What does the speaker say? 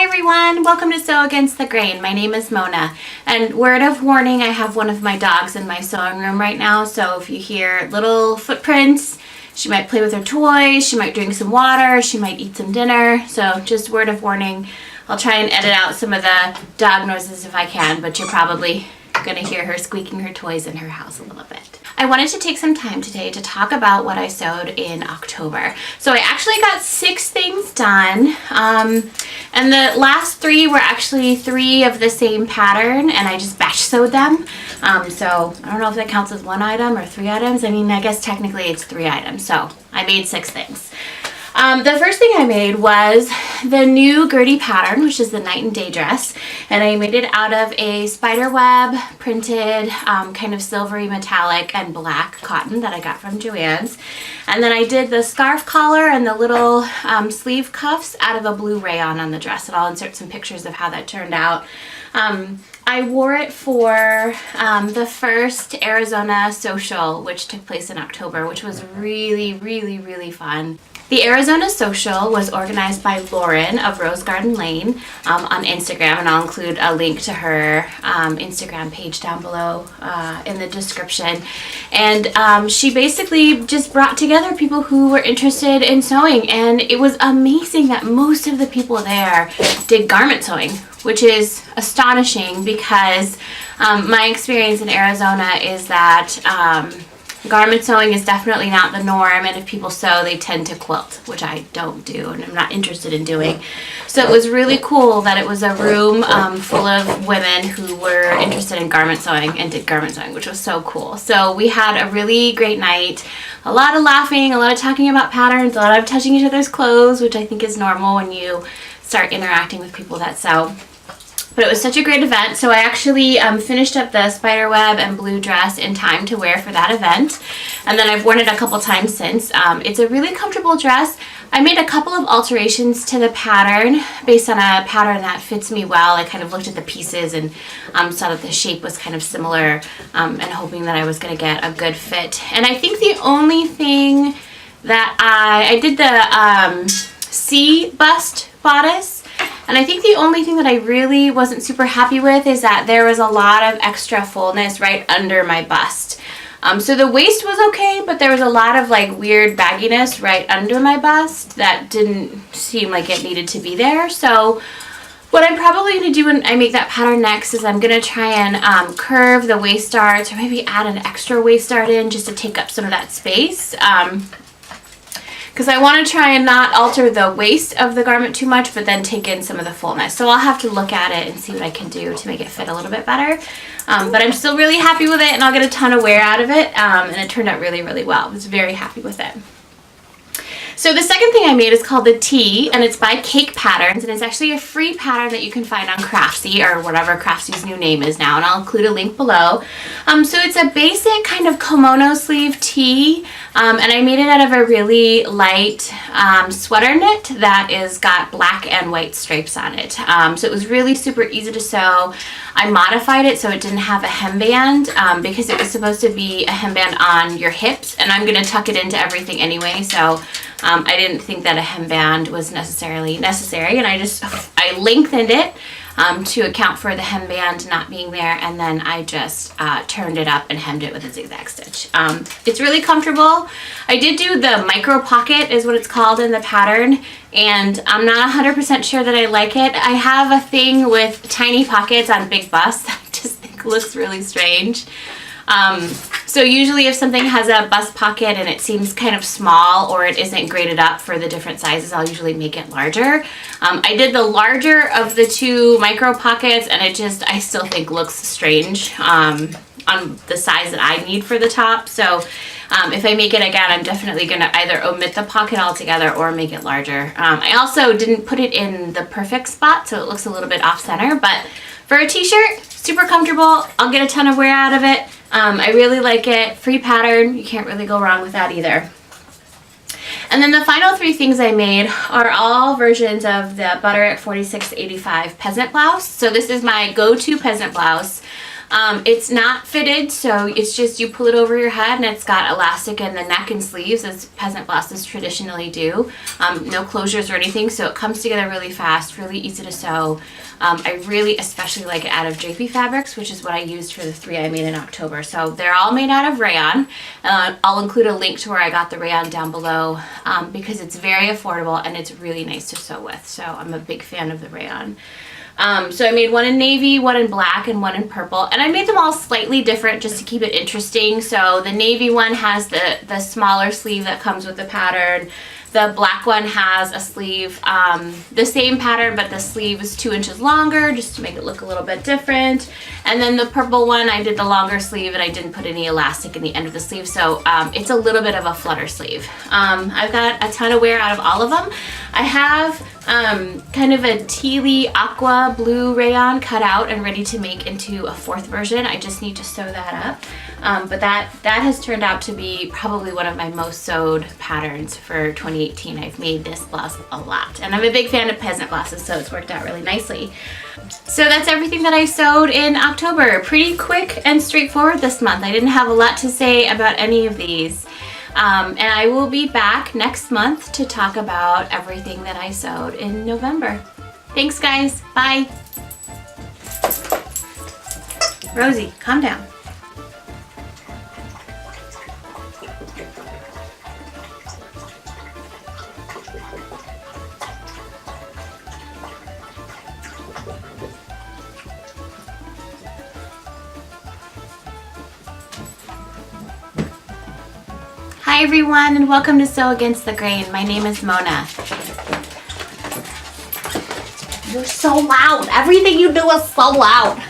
everyone, welcome to Sew Against the Grain. My name is Mona, and word of warning, I have one of my dogs in my sewing room right now, so if you hear little footprints, she might play with her toys, she might drink some water, she might eat some dinner, so just word of warning. I'll try and edit out some of the dog noises if I can, but you're probably gonna hear her squeaking her toys in her house a little bit. I wanted to take some time today to talk about what I sewed in October. So I actually got 6 things done, and the last 3 were actually 3 of the same pattern, and I just batch sewed them. So I don't know if that counts as 1 item or 3 items. I mean, I guess technically it's 3 items, so I made 6 things. The first thing I made was the new Gertie pattern, which is the night and day dress, and I made it out of a spider web printed kind of silvery metallic and black cotton that I got from Joann's. And then I did the scarf collar and the little sleeve cuffs out of a blue rayon on the dress, and I'll insert some pictures of how that turned out. I wore it for the first Arizona social, which took place in October, which was really fun. The Arizona Social was organized by Lauren of Rose Garden Lane on Instagram, and I'll include a link to her Instagram page down below in the description. And she basically just brought together people who were interested in sewing, and it was amazing that most of the people there did garment sewing, which is astonishing because my experience in Arizona is that garment sewing is definitely not the norm, and if people sew, they tend to quilt, which I don't do and I'm not interested in doing. So it was really cool that it was a room full of women who were interested in garment sewing and did garment sewing, which was so cool. So we had a really great night, a lot of laughing, a lot of talking about patterns, a lot of touching each other's clothes, which I think is normal when you start interacting with people that sew. But it was such a great event, so I actually finished up the spiderweb and blue dress in time to wear for that event, and then I've worn it a couple times since. It's a really comfortable dress. I made a couple of alterations to the pattern based on a pattern that fits me well. I kind of looked at the pieces and saw that the shape was kind of similar, and hoping that I was going to get a good fit. And I think the only thing that I did the C bust bodice, and I think the only thing that I really wasn't super happy with is that there was a lot of extra fullness right under my bust. So the waist was okay, but there was a lot of like weird bagginess right under my bust that didn't seem like it needed to be there. So what I'm probably going to do when I make that pattern next is I'm going to try and curve the waist darts, or maybe add an extra waist dart in just to take up some of that space. Because I want to try and not alter the waist of the garment too much, but then take in some of the fullness. So I'll have to look at it and see what I can do to make it fit a little bit better. But I'm still really happy with it, and I'll get a ton of wear out of it, and it turned out really well. I was very happy with it. So the second thing I made is called the T, and it's by Cake Patterns, and it's actually a free pattern that you can find on Craftsy, or whatever Craftsy's new name is now, and I'll include a link below. So it's a basic kind of kimono sleeve tee, and I made it out of a really light sweater knit that is got black and white stripes on it. So it was really super easy to sew. I modified it so it didn't have a hemband because it was supposed to be a hemband on your hips, and I'm going to tuck it into everything anyway, so I didn't think that a hemband was necessarily necessary, and I lengthened it to account for the hemband not being there, and then I just turned it up and hemmed it with a zigzag stitch. It's really comfortable. I did do the micro pocket is what it's called in the pattern, and I'm not 100% sure that I like it. I have a thing with tiny pockets on big busts that I just think looks really strange. So usually if something has a bust pocket and it seems kind of small, or it isn't graded up for the different sizes, I'll usually make it larger. I did the larger of the 2 micro pockets, and I still think looks strange on the size that I need for the top. So if I make it again, I'm definitely going to either omit the pocket altogether or make it larger. I also didn't put it in the perfect spot, so it looks a little bit off center, but for a t-shirt, super comfortable. I'll get a ton of wear out of it. I really like it. Free pattern. You can't really go wrong with that either. And then the final 3 things I made are all versions of the Butter at 4685 peasant blouse. So this is my go-to peasant blouse. It's not fitted, so it's just you pull it over your head, and it's got elastic in the neck and sleeves, as peasant blouses traditionally do. No closures or anything, so it comes together really fast, really easy to sew. I really especially like it out of drapey fabrics, which is what I used for the 3 I made in October. So they're all made out of rayon. I'll include a link to where I got the rayon down below, because it's very affordable and it's really nice to sew with. So I'm a big fan of the rayon. So I made one in navy, one in black, and one in purple. And I made them all slightly different just to keep it interesting. So the navy one has the smaller sleeve that comes with the pattern. The black one has a sleeve, the same pattern, but the sleeve is 2 inches longer just to make it look a little bit different. And then the purple one, I did the longer sleeve and I didn't put any elastic in the end of the sleeve. So it's a little bit of a flutter sleeve. I've got a ton of wear out of all of them. I have kind of a tealy aqua blue rayon cut out and ready to make into a 4th version. I just need to sew that up. But that has turned out to be probably one of my most sewed patterns for 2018. I've made this blouse a lot, and I'm a big fan of peasant blouses, so it's worked out really nicely. So that's everything that I sewed in October. Pretty quick and straightforward this month. I didn't have a lot to say about any of these. And I will be back next month to talk about everything that I sewed in November. Thanks, guys. Bye. Rosie, calm down. Hi everyone, and welcome to Sew Against the Grain. My name is Mona. You're so loud. Everything you do is so loud.